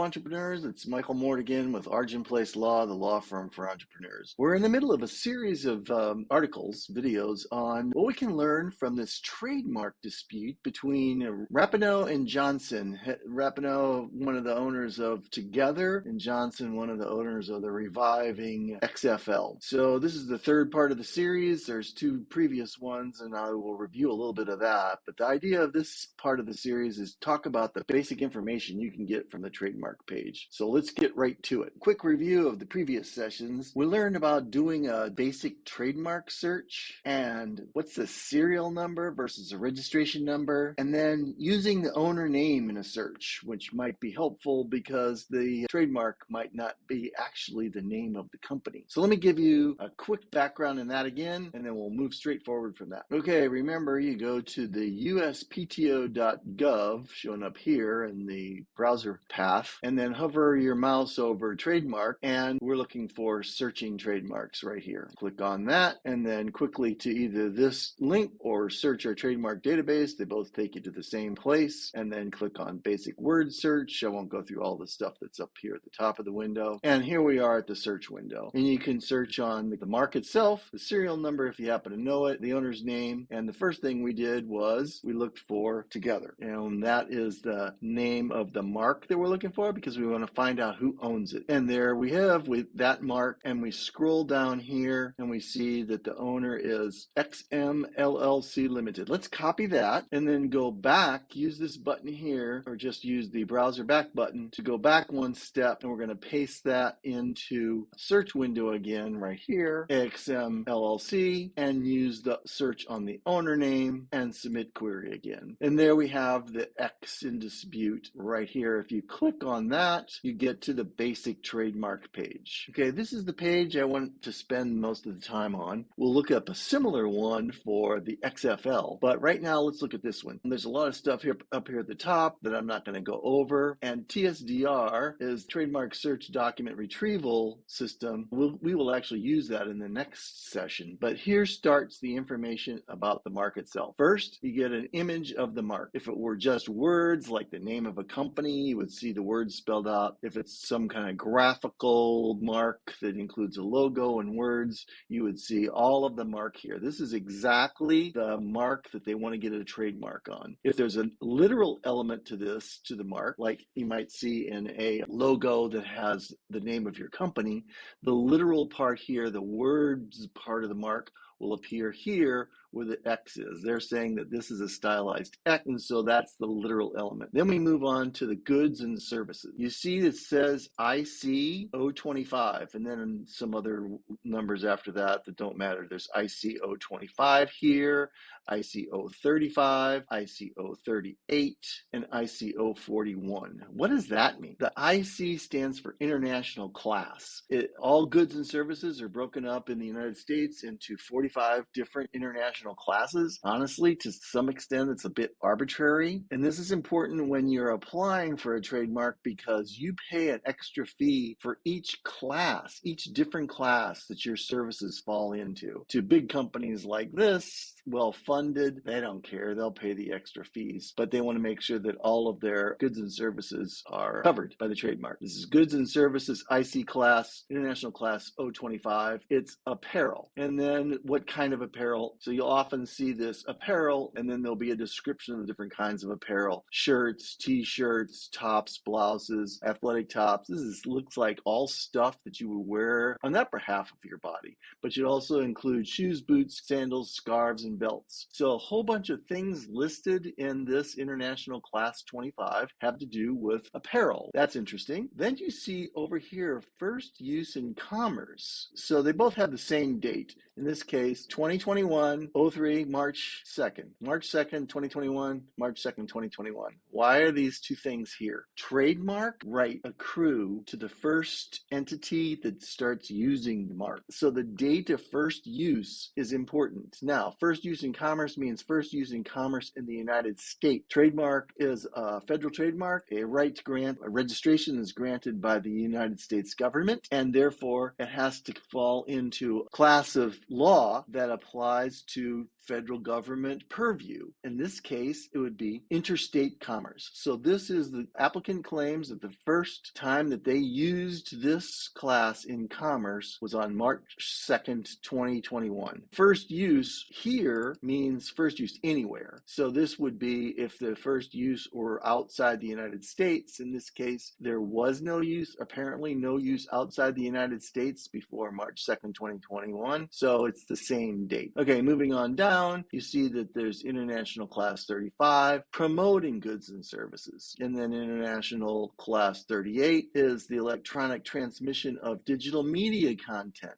entrepreneurs. It's Michael Mort again with Argent Place Law, the law firm for entrepreneurs. We're in the middle of a series of articles, videos on what we can learn from this trademark dispute between Rapinoe and Johnson. Rapinoe, one of the owners of Together, and Johnson, one of the owners of the reviving XFL. So this is the third part of the series. There's two previous ones, and I will review a little bit of that. But the idea of this part of the series is talk about the basic information you can get from the trademark page. So let's get right to it. Quick review of the previous sessions. We learned about doing a basic trademark search and what's the serial number versus a registration number, and then using the owner name in a search, which might be helpful because the trademark might not be actually the name of the company. So let me give you a quick background in that again, and then we'll move straight forward from that. Okay, remember you go to the uspto.gov, shown up here in the browser path, and then hover your mouse over trademark, and we're looking for searching trademarks right here. Click on that, and then quickly to either this link or search our trademark database. They both take you to the same place, and then click on basic word search. I won't go through all the stuff that's up here at the top of the window. And here we are at the search window, and you can search on the mark itself, the serial number if you happen to know it, the owner's name, and the first thing we did was we looked for Together, and that is the name of the mark that we're looking for because we want to find out who owns it. And there we have with that mark, and we scroll down here and we see that the owner is XM LLC Limited. Let's copy that and then go back, use this button here, or just use the browser back button to go back one step, and we're going to paste that into a search window again right here, XM LLC, and use the search on the owner name and submit query again. And there we have the X in dispute right here. If you click on that, you get to the basic trademark page. Okay, this is the page I want to spend most of the time on. We'll look up a similar one for the XFL, but right now let's look at this one. There's a lot of stuff here up here at the top that I'm not going to go over, and TSDR is Trademark Search Document Retrieval System. We will actually use that in the next session, but here starts the information about the mark itself. First, you get an image of the mark. If it were just words like the name of a company, you would see the words spelled out. If it's some kind of graphical mark that includes a logo and words, you would see all of the mark here. This is exactly the mark that they want to get a trademark on. If there's a literal element to this, to the mark, like you might see in a logo that has the name of your company, the literal part here, the words part of the mark, will appear here where the X is. They're saying that this is a stylized X, and so that's the literal element. Then we move on to the goods and services. You see it says IC 025, and then some other numbers after that that don't matter. There's IC 025 here, IC 035, IC 038, and IC 041. What does that mean? The IC stands for International Class. All goods and services are broken up in the United States into 45 different international classes. Honestly, to some extent, it's a bit arbitrary. And this is important when you're applying for a trademark because you pay an extra fee for each class, each different class that your services fall into. To big companies like this, well-funded, they don't care. They'll pay the extra fees, but they want to make sure that all of their goods and services are covered by the trademark. This is goods and services, IC class, International Class 025. It's apparel. And then what kind of apparel? So you'll often see this apparel, and then there'll be a description of the different kinds of apparel. Shirts, t-shirts, tops, blouses, athletic tops. Looks like all stuff that you would wear on the upper half of your body, but you'd also include shoes, boots, sandals, scarves, and belts. So a whole bunch of things listed in this International Class 25 have to do with apparel. That's interesting. Then you see over here, first use in commerce. So they both have the same date. In this case, 2021, 03, March 2nd. March 2nd, 2021, March 2nd, 2021. Why are these two things here? Trademark right accrue to the first entity that starts using the mark. So the date of first use is important. Now, first use in commerce means first use in commerce in the United States. Trademark is a federal trademark. A right to grant a registration is granted by the United States government, and therefore it has to fall into a class of law that applies to federal government purview. In this case, it would be interstate commerce. So this is the applicant claims that the first time that they used this class in commerce was on March 2nd, 2021. First use here means first use anywhere. So this would be if the first use were outside the United States. In this case, there was no use, apparently no use outside the United States before March 2nd, 2021. So it's the same date. Okay, moving on down, you see that there's International Class 35, promoting goods and services. And then International Class 38 is the electronic transmission of digital media content.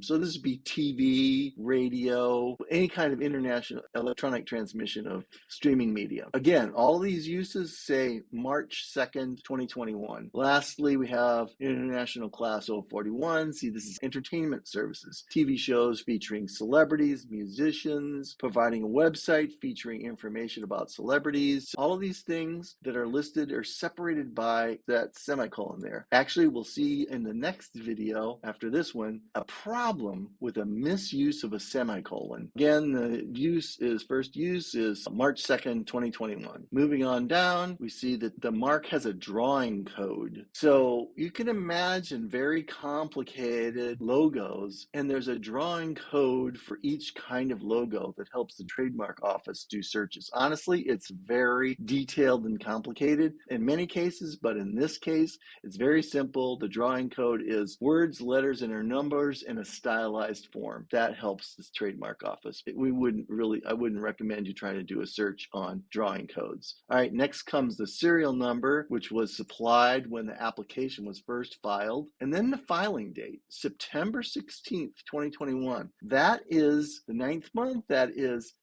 So this would be TV, radio, any kind of international electronic transmission of streaming media. Again, all these uses say March 2nd, 2021. Lastly, we have International Class 041. See, this is entertainment services, TV shows featuring celebrities, musicians, providing a website featuring information about celebrities. All of these things that are listed are separated by that semicolon there. Actually, we'll see in the next video after this one a problem with a misuse of a semicolon. Again, the first use is March 2nd, 2021. Moving on down, we see that the mark has a drawing code. So you can imagine very complicated logos, and there's a drawing code for each kind of logo that helps the trademark office do searches. Honestly, it's very detailed and complicated in many cases, but in this case, it's very simple. The drawing code is words, letters, and their numbers in a stylized form. That helps the trademark office. I wouldn't recommend you trying to do a search on drawing codes. All right, next comes the serial number, which was supplied when the application was first filed, and then the filing date, September 16th, 2021. That is the 9th month. That is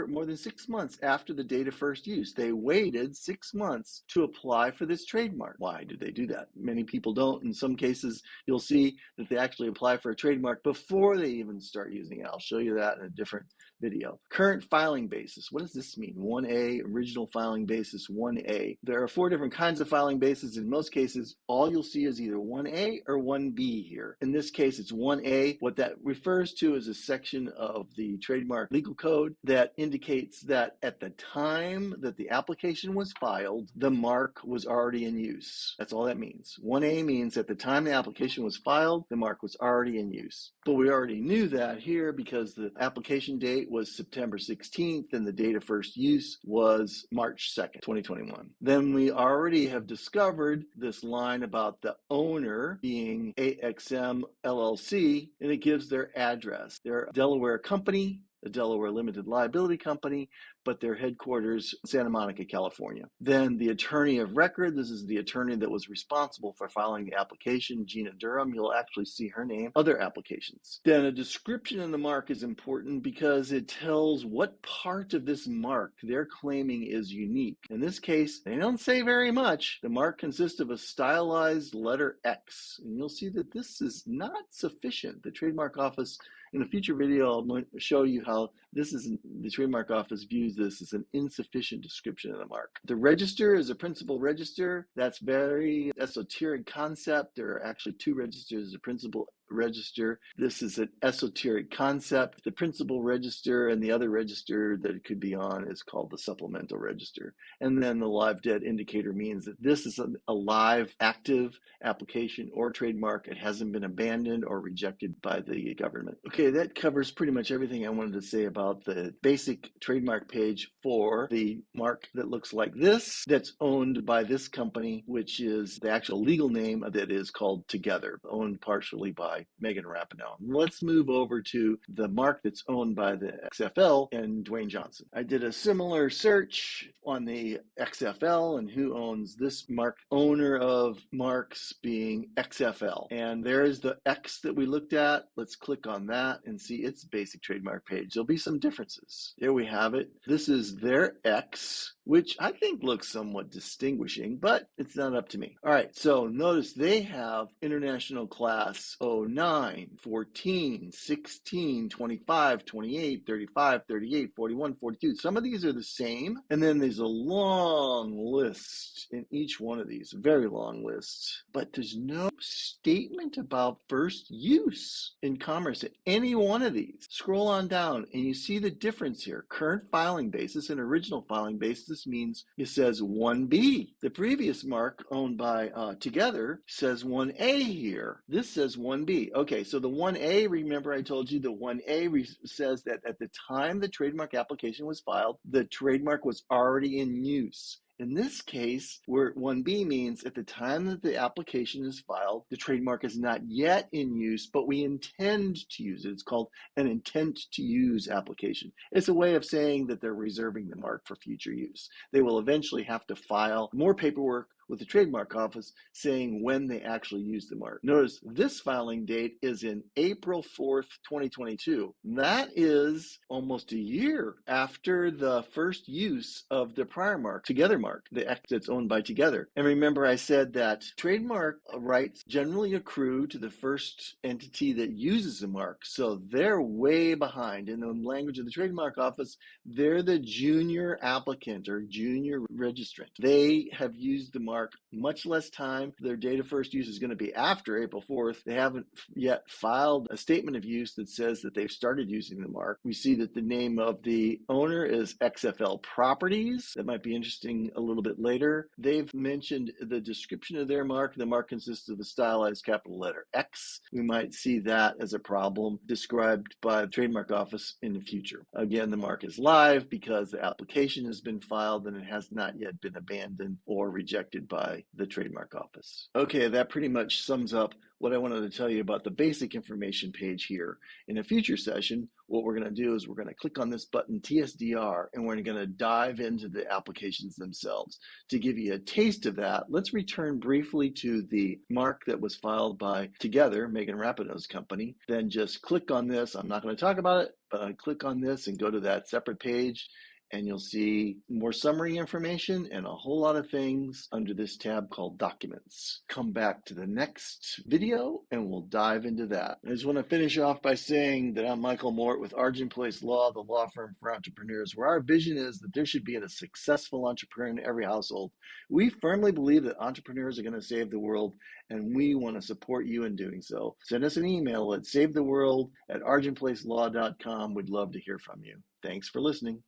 more than 6 months after the date of first use. They waited 6 months to apply for this trademark. Why did they do that? Many people don't. In some cases, you'll see that they actually apply for a trademark before they even start using it. I'll show you that in a different video. Current filing basis. What does this mean? 1A, original filing basis 1A. There are 4 different kinds of filing bases. In most cases, all you'll see is either 1A or 1B here. In this case, it's 1A. What that refers to is a section of the trademark legal code that indicates that at the time that the application was filed, the mark was already in use. That's all that means. 1A means at the time the application was filed, the mark was already in use. But we already knew that here because the application date was September 16th and the date of first use was March 2nd, 2021. Then we already have discovered this line about the owner being AXM LLC, and it gives their address. They're a Delaware company, a Delaware limited liability company, but their headquarters Santa Monica, California. Then the attorney of record, this is the attorney that was responsible for filing the application, Gina Durham. You'll actually see her name, other applications. Then a description in the mark is important because it tells what part of this mark they're claiming is unique. In this case, they don't say very much. The mark consists of a stylized letter X, and you'll see that this is not sufficient. The trademark office, in a future video, I'll show you how the trademark office views this as an insufficient description of the mark. The register is a principal register. That's very esoteric concept. There are actually 2 registers, a principal register. This is an esoteric concept. The principal register and the other register that it could be on is called the supplemental register. And then the live dead indicator means that this is a live, active application or trademark. It hasn't been abandoned or rejected by the government. Okay, that covers pretty much everything I wanted to say about the basic trademark page for the mark that looks like this, that's owned by this company, which is the actual legal name that is called Together, owned partially by Megan Rapinoe. Let's move over to the mark that's owned by the XFL and Dwayne Johnson. I did a similar search on the XFL and who owns this mark, owner of marks being XFL. And there is the X that we looked at. Let's click on that and see its basic trademark page. There'll be some some differences. There we have it. This is their X, which I think looks somewhat distinguishing, but it's not up to me. All right, so notice they have international class 09, 14, 16, 25, 28, 35, 38, 41, 42. Some of these are the same, and then there's a long list in each one of these, a very long list, but there's no statement about first use in commerce at any one of these. Scroll on down and you see the difference here. Current filing basis and original filing basis means it says 1B. The previous mark owned by Together says 1A here. This says 1B. Okay, so the 1A, remember I told you the 1A says that at the time the trademark application was filed, the trademark was already in use. In this case, where 1B means at the time that the application is filed, the trademark is not yet in use, but we intend to use it. It's called an intent to use application. It's a way of saying that they're reserving the mark for future use. They will eventually have to file more paperwork with the trademark office saying when they actually use the mark. Notice this filing date is in April 4th, 2022. That is almost a year after the first use of the prior mark, Together mark, the X that's owned by Together. And remember I said that trademark rights generally accrue to the first entity that uses the mark. So they're way behind. In the language of the trademark office, they're the junior applicant or junior registrant. They have used the mark much less time. Their date of first use is going to be after April 4th. They haven't yet filed a statement of use that says that they've started using the mark. We see that the name of the owner is XFL Properties. That might be interesting a little bit later. They've mentioned the description of their mark. The mark consists of a stylized capital letter X. We might see that as a problem described by the trademark office in the future. Again, the mark is live because the application has been filed and it has not yet been abandoned or rejected by the trademark office. Okay, that pretty much sums up what I wanted to tell you about the basic information page here. In a future session, what we're going to do is we're going to click on this button TSDR and we're going to dive into the applications themselves. To give you a taste of that, let's return briefly to the mark that was filed by Together, Megan Rapinoe's company. Then just click on this. I'm not going to talk about it, but I click on this and go to that separate page, and you'll see more summary information and a whole lot of things under this tab called Documents. Come back to the next video and we'll dive into that. I just want to finish off by saying that I'm Michael Mort with Argent Place Law, the law firm for entrepreneurs, where our vision is that there should be a successful entrepreneur in every household. We firmly believe that entrepreneurs are going to save the world, and we want to support you in doing so. Send us an email at SaveTheWorld@argentplacelaw.com. We'd love to hear from you. Thanks for listening.